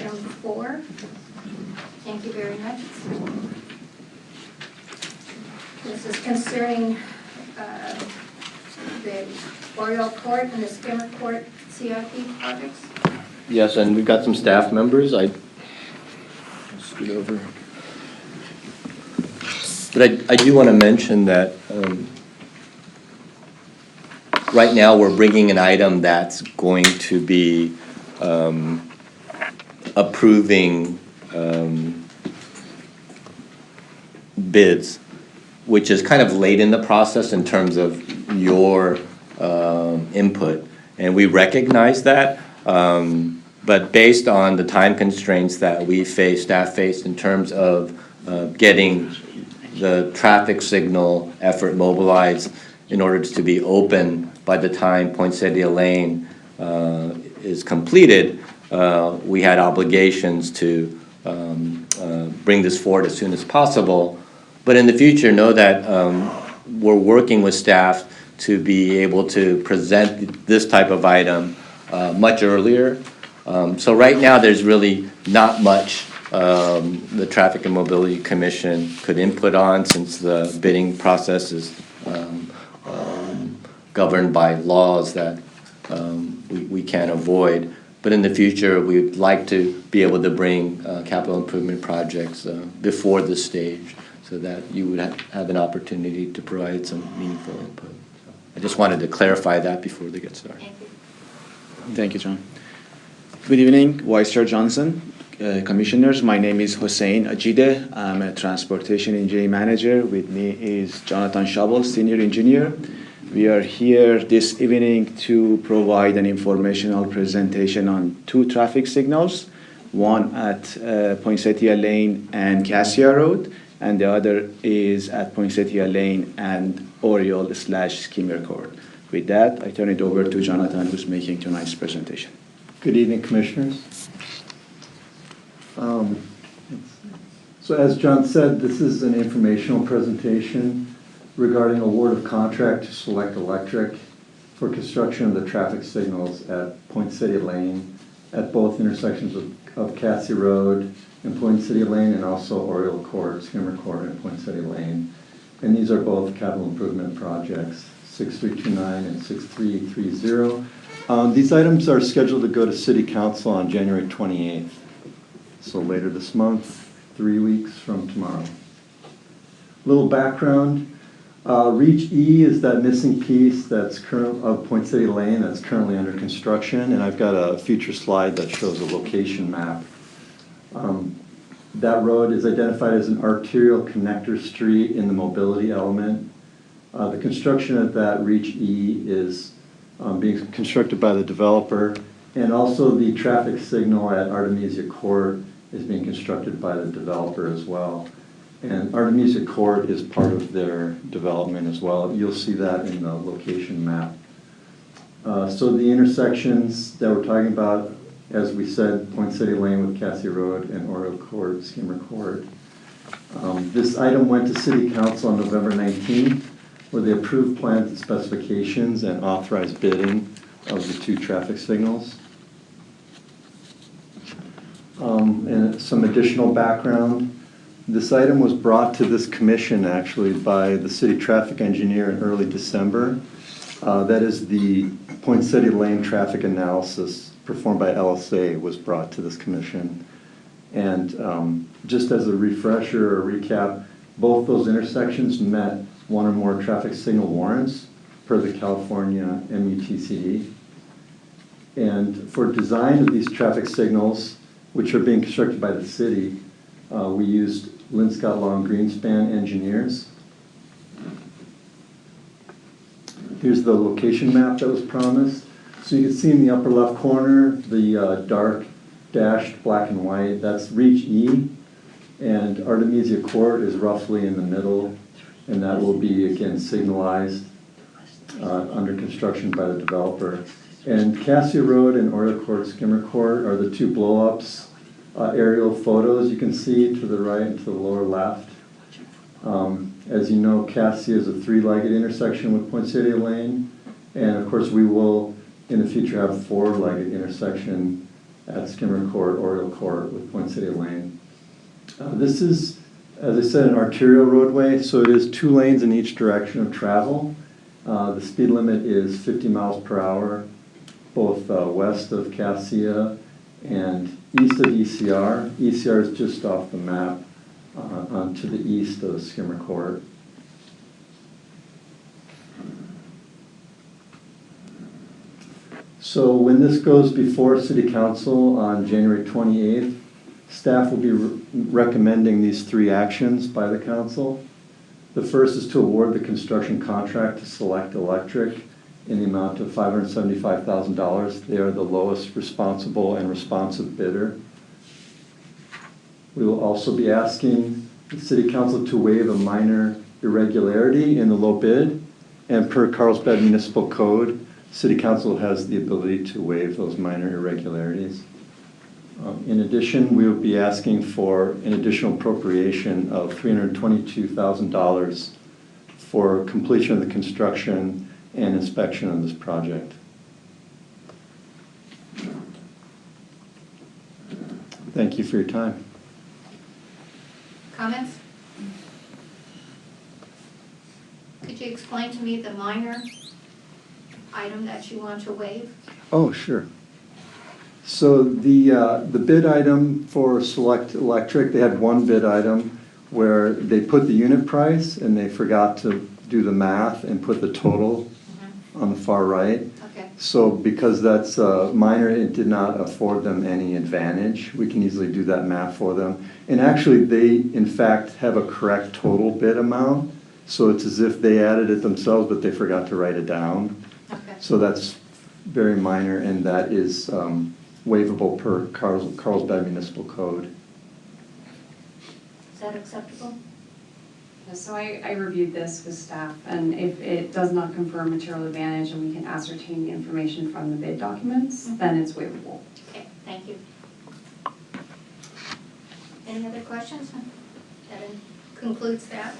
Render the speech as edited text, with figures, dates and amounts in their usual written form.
item 4. Thank you very much. This is concerning the Oriole Court and the Skimmer Court CIP projects. Yes, and we've got some staff members. I'll scoot over. But I do want to mention that right now we're bringing an item that's going to be approving bids, which is kind of late in the process in terms of your input. And we recognize that, but based on the time constraints that we face, staff faced in terms of getting the traffic signal effort mobilized in order to be open by the time Poinsettia Lane is completed, we had obligations to bring this forward as soon as possible. But in the future, know that we're working with staff to be able to present this type of item much earlier. So right now, there's really not much the Traffic and Mobility Commission could input on, since the bidding process is governed by laws that we can't avoid. But in the future, we'd like to be able to bring capital improvement projects before this stage, so that you would have an opportunity to provide some meaningful input. So I just wanted to clarify that before they get started. Thank you. Thank you, John. Good evening, Vice Chair Johnson, Commissioners. My name is Hossein Ajide. I'm a Transportation Engineering Manager. With me is Jonathan Shabel, Senior Engineer. We are here this evening to provide an informational presentation on 2 traffic signals, one at Poinsettia Lane and Cassia Road, and the other is at Poinsettia Lane and Oriole/Skimmer Court. With that, I turn it over to Jonathan, who's making tonight's presentation. Good evening, Commissioners. So as John said, this is an informational presentation regarding award of contract to Select Electric for construction of the traffic signals at Poinsettia Lane at both intersections of Cassia Road and Poinsettia Lane, and also Oriole Court, Skimmer Court, and Poinsettia Lane. And these are both capital improvement projects, 6329 and 6330. These items are scheduled to go to City Council on January 28th. So later this month, 3 weeks from tomorrow. Little background. Reach E is that missing piece that's of Poinsettia Lane that's currently under construction, and I've got a future slide that shows a location map. That road is identified as an arterial connector street in the mobility element. The construction of that Reach E is being constructed by the developer, and also the traffic signal at Artemisia Court is being constructed by the developer as well. And Artemisia Court is part of their development as well. You'll see that in the location map. So the intersections that we're talking about, as we said, Poinsettia Lane with Cassia Road and Oriole Court, Skimmer Court. This item went to City Council on November 19th, where they approved plans and specifications and authorized bidding of the 2 traffic signals. And some additional background. This item was brought to this commission actually by the city traffic engineer in early December. That is the Poinsettia Lane traffic analysis performed by LSA was brought to this commission. And just as a refresher or recap, both those intersections met 1 or more traffic signal warrants per the California MUTCD. And for design of these traffic signals, which are being constructed by the city, we used Linscott Long Greenspan engineers. Here's the location map that was promised. So you can see in the upper left corner, the dark dashed black and white, that's Reach E. And Artemisia Court is roughly in the middle, and that will be, again, signalized under construction by the developer. And Cassia Road and Oriole Court, Skimmer Court are the 2 blow-ups. Aerial photos you can see to the right and to the lower left. As you know, Cassia is a 3-legged intersection with Poinsettia Lane, and of course we will in the future have 4-legged intersection at Skimmer Court, Oriole Court with Poinsettia Lane. This is, as I said, an arterial roadway, so it is 2 lanes in each direction of travel. The speed limit is 50 miles per hour, both west of Cassia and east of ECR. ECR is just off the map to the east of Skimmer Court. So when this goes before City Council on January 28th, staff will be recommending these 3 actions by the council. The first is to award the construction contract to Select Electric in the amount of $575,000. They are the lowest responsible and responsive bidder. We will also be asking the City Council to waive a minor irregularity in the low bid, and per Carlsbad Municipal Code, City Council has the ability to waive those minor irregularities. In addition, we will be asking for an additional appropriation of $322,000 for completion of the construction and inspection of this project. Thank you for your time. Comments? Could you explain to me the minor item that you want to waive? Oh, sure. So the bid item for Select Electric, they had one bid item where they put the unit price and they forgot to do the math and put the total on the far right. Okay. So because that's minor, it did not afford them any advantage. We can easily do that math for them. And actually, they, in fact, have a correct total bid amount. So it's as if they added it themselves, but they forgot to write it down. Okay. So that's very minor, and that is waivable per Carlsbad Municipal Code. Is that acceptable? So I reviewed this with staff, and if it does not confer material advantage and we can ascertain the information from the bid documents, then it's waivable. Okay, thank you. Any other questions? That concludes that.